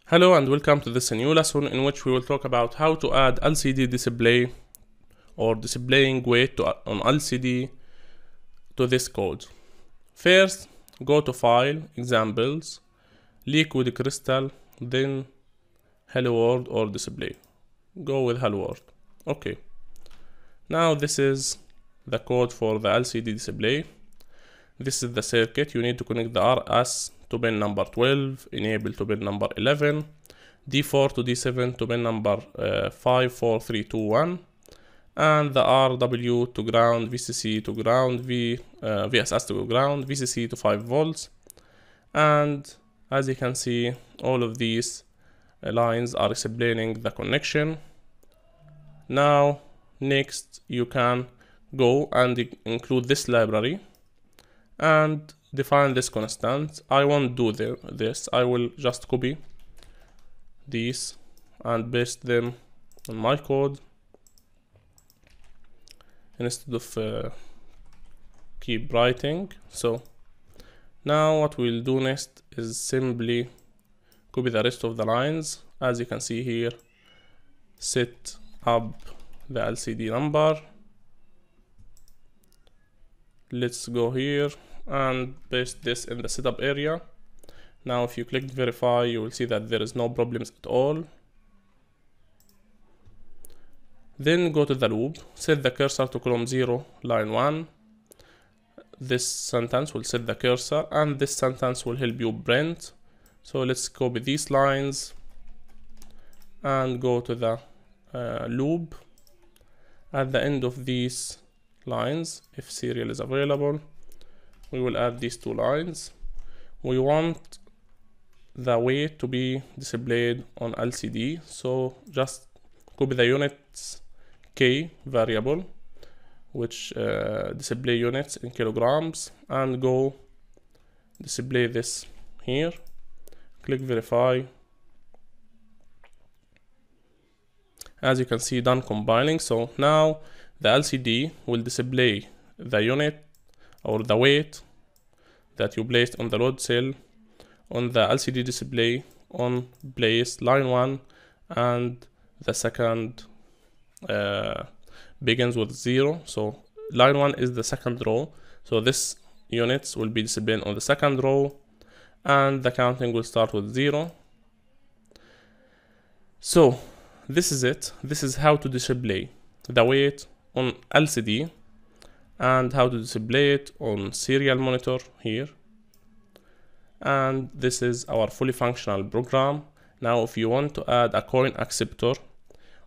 Hello and welcome to this new lesson in which we will talk about how to add LCD display or displaying weight on LCD to this code. First, go to File, Examples, Liquid Crystal, then Hello World or Display. Go with Hello World. Okay. Now this is the code for the LCD display. This is the circuit. You need to connect the RS to pin number 12, enable to pin number 11, D4 to D7 to pin number 5, 4, 3, 2, 1, and the RW to ground, VCC to ground, VSS to ground, VCC to 5 volts. And as you can see, all of these lines are explaining the connection. Now, next you can go and include this library and define this constant. I won't do this. I will just copy these and paste them in my code instead of keep writing. So now what we'll do next is simply copy the rest of the lines. As you can see here, set up the LCD number. Let's go here and paste this in the setup area. Now if you click verify, you will see that there is no problems at all. Then go to the loop, set the cursor to column 0, line 1. This sentence will set the cursor and this sentence will help you print. So let's copy these lines and go to the loop. At the end of these lines, if serial is available, we will add these two lines. We want the weight to be displayed on LCD, so just copy the units K variable, which display units in kilograms, and go display this here. Click verify. As you can see, done compiling. So now the LCD will display the unit or the weight that you placed on the load cell on the LCD display on place line 1, and the second begins with 0. So line 1 is the second row, so this units will be displayed on the second row and the counting will start with 0. So this is it. This is how to display the weight on LCD and how to display it on serial monitor here. And this is our fully functional program. Now if you want to add a coin acceptor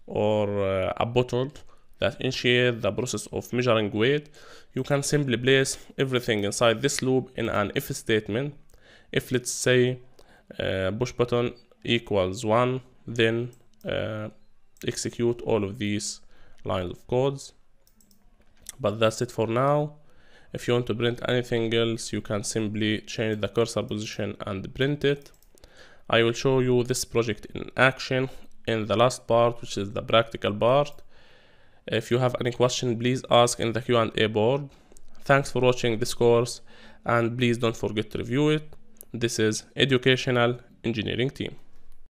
or a button that initiates the process of measuring weight, you can simply place everything inside this loop in an if statement. If let's say push button equals 1, then execute all of these lines of codes. But that's it for now. If you want to print anything else, you can simply change the cursor position and print it. I will show you this project in action in the last part, which is the practical part. If you have any question, please ask in the Q&A board. Thanks for watching this course, and please don't forget to review it. This is Educational Engineering Team.